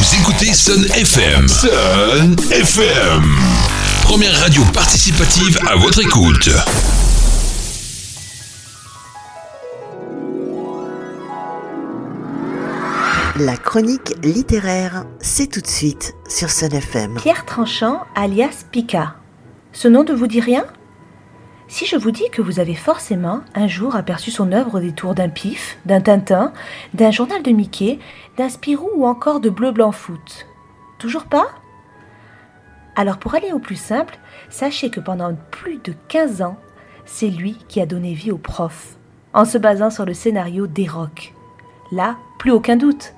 Vous écoutez Sun FM. Sun FM. Première radio participative à votre écoute. La chronique littéraire, c'est tout de suite sur Sun FM. Pierre Tranchant, alias Pika. Ce nom ne vous dit rien ? Si je vous dis que vous avez forcément un jour aperçu son œuvre au détour d'un Pif, d'un Tintin, d'un journal de Mickey, d'un Spirou ou encore de Bleu Blanc Foot. Toujours pas ? Alors pour aller au plus simple, sachez que pendant plus de 15 ans, c'est lui qui a donné vie au prof, en se basant sur le scénario d'Eroc. Là, plus aucun doute.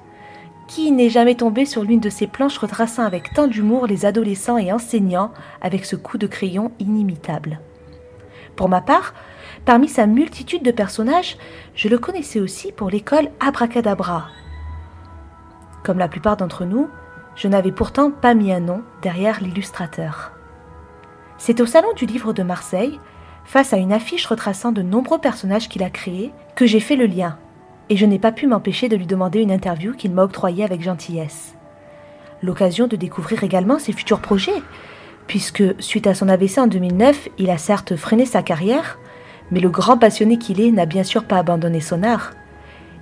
Qui n'est jamais tombé sur l'une de ces planches retraçant avec tant d'humour les adolescents et enseignants avec ce coup de crayon inimitable ? Pour ma part, parmi sa multitude de personnages, je le connaissais aussi pour l'école Abracadabra. Comme la plupart d'entre nous, je n'avais pourtant pas mis un nom derrière l'illustrateur. C'est au Salon du Livre de Marseille, face à une affiche retraçant de nombreux personnages qu'il a créés, que j'ai fait le lien. Et je n'ai pas pu m'empêcher de lui demander une interview qu'il m'a octroyée avec gentillesse. L'occasion de découvrir également ses futurs projets, puisque, suite à son AVC en 2009, il a certes freiné sa carrière, mais le grand passionné qu'il est n'a bien sûr pas abandonné son art.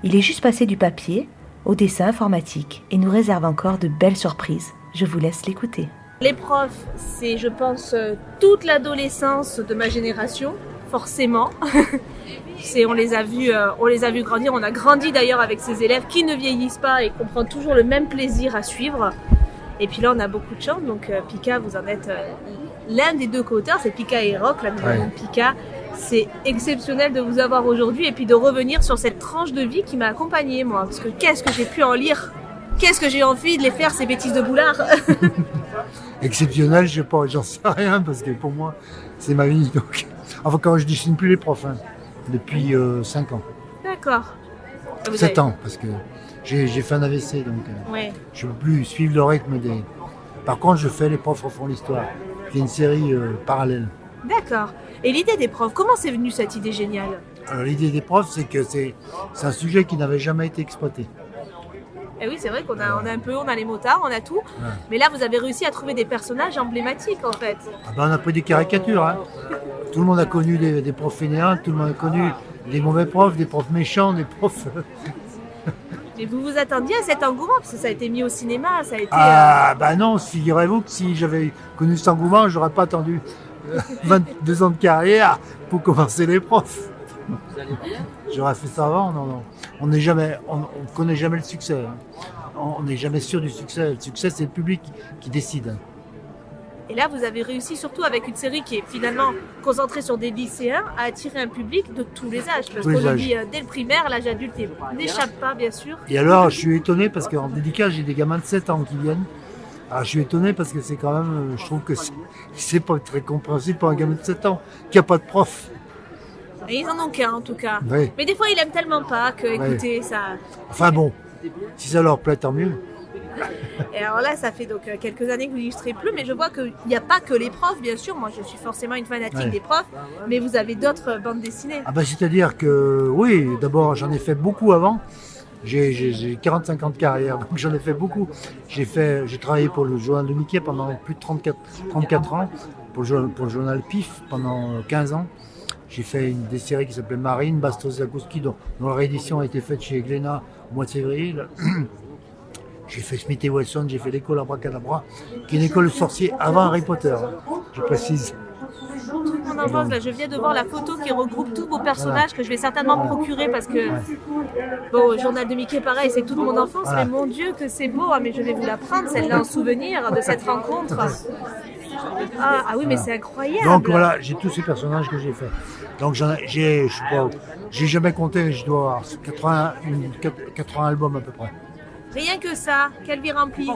Il est juste passé du papier au dessin informatique et nous réserve encore de belles surprises. Je vous laisse l'écouter. Les profs, c'est, je pense, toute l'adolescence de ma génération, forcément. On les a vus grandir. On a grandi d'ailleurs avec ces élèves qui ne vieillissent pas et qu'on prend toujours le même plaisir à suivre. Et puis là, on a beaucoup de chance. Donc Pika, vous en êtes l'un des deux co-auteurs. C'est Pika et Eroc, la nouvelle de Pika. C'est exceptionnel de vous avoir aujourd'hui et puis de revenir sur cette tranche de vie qui m'a accompagnée, moi. Parce que qu'est-ce que j'ai pu en lire ? Qu'est-ce que j'ai envie de les faire, ces bêtises de boulard ? Exceptionnel, je sais pas, j'en sais rien parce que pour moi, c'est ma vie. Donc, enfin, quand je dessine plus les profs, depuis 5 ans. D'accord. 7 ans, parce que j'ai fait un AVC, donc je ne peux plus suivre le rythme des... Par contre, je fais Les profs refont l'histoire, qui est une série parallèle. D'accord. Et l'idée des profs, comment c'est venu cette idée géniale ? Alors, l'idée des profs, c'est que c'est un sujet qui n'avait jamais été exploité. Et oui, c'est vrai qu'on a les motards, on a tout. Ouais. Mais là, vous avez réussi à trouver des personnages emblématiques, en fait. Ah ben, on a pris des caricatures. Tout le monde a connu des profs fainéants, tout le monde a connu des mauvais profs, des profs méchants, des profs... Mais vous vous attendiez à cet engouement, parce que ça a été mis au cinéma, ça a été... bah non, figurez-vous que si j'avais connu cet engouement, j'aurais pas attendu 22 ans de carrière pour commencer les profs. J'aurais fait ça avant, non. On connaît jamais le succès. On n'est jamais sûr du succès. Le succès, c'est le public qui décide. Et là, vous avez réussi, surtout avec une série qui est finalement concentrée sur des lycéens, à attirer un public de tous les âges. Parce qu'on le dit dès le primaire, l'âge adulte n'échappe pas, bien sûr. Et alors, je suis étonné parce qu'en dédicace, j'ai des gamins de 7 ans qui viennent. Alors, je suis étonné parce que c'est quand même, je trouve que c'est pas très compréhensible pour un gamin de 7 ans qui n'a pas de prof. Et ils en ont qu'un, en tout cas. Oui. Mais des fois, ils aiment tellement pas que, écoutez, ça... Enfin bon, si ça leur plaît, tant mieux. Et alors là, ça fait donc quelques années que vous n'illustrez plus, mais je vois qu'il n'y a pas que les profs, bien sûr. Moi, je suis forcément une fanatique des profs, mais vous avez d'autres bandes dessinées. Ah bah, c'est-à-dire que, oui, d'abord, j'en ai fait beaucoup avant. J'ai 45 ans de carrière, donc j'en ai fait beaucoup. J'ai travaillé pour le journal de Mickey pendant plus de 34 ans, pour le journal Pif pendant 15 ans. J'ai fait des séries qui s'appelaient Marine, Bastos Zagouski, dont la réédition a été faite chez Glénat au mois de février. J'ai fait Smith et Wesson, j'ai fait l'école Abracadabra, qui est une école de sorciers avant Harry Potter, je précise. Toute mon enfance, là, je viens de voir la photo qui regroupe tous vos personnages que je vais certainement me procurer parce que, bon, au journal de Mickey, pareil, c'est toute mon enfance, mais mon Dieu que c'est beau, mais je vais vous la prendre, celle-là, en souvenir de cette rencontre. Ah oui, mais c'est incroyable. Donc voilà, j'ai tous ces personnages que j'ai faits. Donc j'ai jamais compté, je dois avoir 80 albums à peu près. Rien que ça, quelle vie remplie.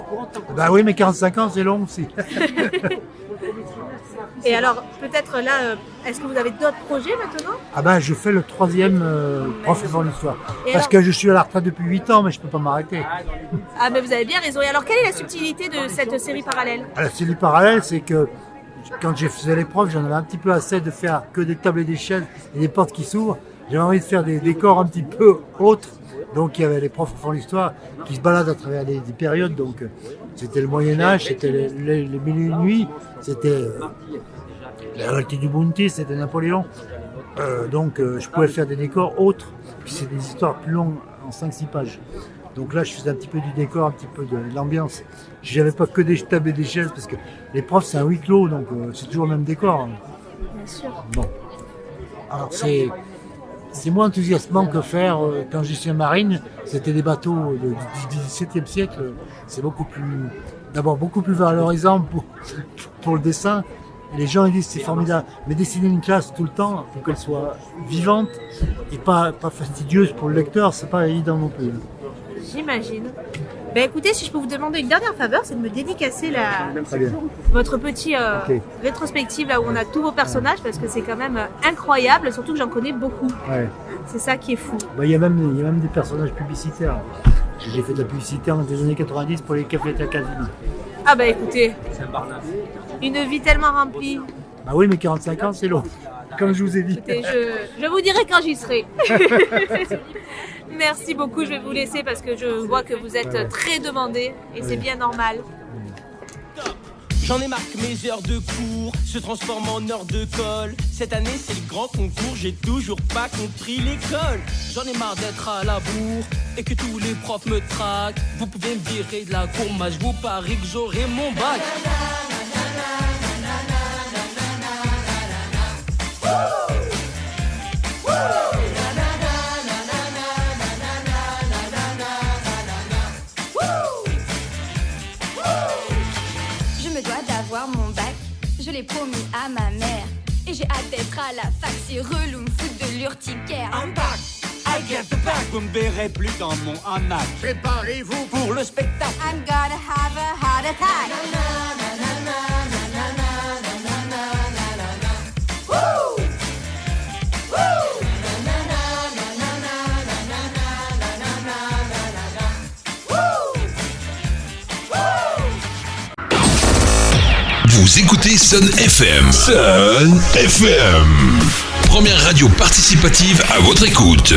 Bah oui, mais 45 ans, c'est long aussi. Et alors, peut-être là, est-ce que vous avez d'autres projets maintenant ? Ah ben, je fais le 3e prof avant l'histoire. Parce que je suis à la retraite depuis 8 ans, mais je ne peux pas m'arrêter. Ah, mais vous avez bien raison. Et alors, quelle est la subtilité de cette série parallèle ? La série parallèle, c'est que quand je faisais les profs, j'en avais un petit peu assez de faire que des tables et des chaises et des portes qui s'ouvrent. J'avais envie de faire des décors un petit peu autres Donc il y avait les profs qui font l'histoire qui se baladent à travers des périodes. Donc c'était le Moyen-Âge, c'était les mille et une nuits, c'était la réalité du Bounty, c'était Napoléon. Donc je pouvais faire des décors autres, puis c'est des histoires plus longues en 5-6 pages. Donc là je faisais un petit peu du décor, un petit peu de l'ambiance. J'avais pas que des tables et des chaises parce que les profs c'est un huis clos, donc c'est toujours le même décor. Hein. Bien sûr. Bon. Alors c'est moins enthousiasmant que faire quand j'étais à Marine, c'était des bateaux du XVIIe siècle. C'est beaucoup plus valorisant pour le dessin. Et les gens ils disent c'est formidable, mais dessiner une classe tout le temps pour qu'elle soit vivante et pas fastidieuse pour le lecteur, c'est pas évident non plus. J'imagine. Ben écoutez, si je peux vous demander une dernière faveur, c'est de me dédicacer Très bien. votre petit Ok. rétrospective là où on a tous vos personnages parce que c'est quand même incroyable, surtout que j'en connais beaucoup. Ouais. C'est ça qui est fou. Bah, il y a même des personnages publicitaires. J'ai fait de la publicité dans les années 90 pour les cafés Casino. Ah bah écoutez, une vie tellement remplie. Bah oui, mais 45 ans c'est long, comme je vous ai dit. Écoutez, je vous dirai quand j'y serai. Merci beaucoup, je vais vous laisser parce que je vois que vous êtes très demandé et c'est bien normal. J'en ai marre que mes heures de cours se transforment en heures de colle. Cette année c'est le grand concours, j'ai toujours pas compris l'école. J'en ai marre d'être à la bourre et que tous les profs me traquent. Vous pouvez me virer de la cour, moi je vous parie que j'aurai mon bac. Je me dois d'avoir mon bac, je l'ai promis à ma mère. Et j'ai hâte d'être à la fac, c'est relou, me foutre de l'urticaire. I'm back, I get the back. Vous me verrez plus dans mon hamac. Préparez-vous pour le spectacle. I'm gonna have a heart attack. Vous écoutez Sun FM. Sun FM. Première radio participative à votre écoute.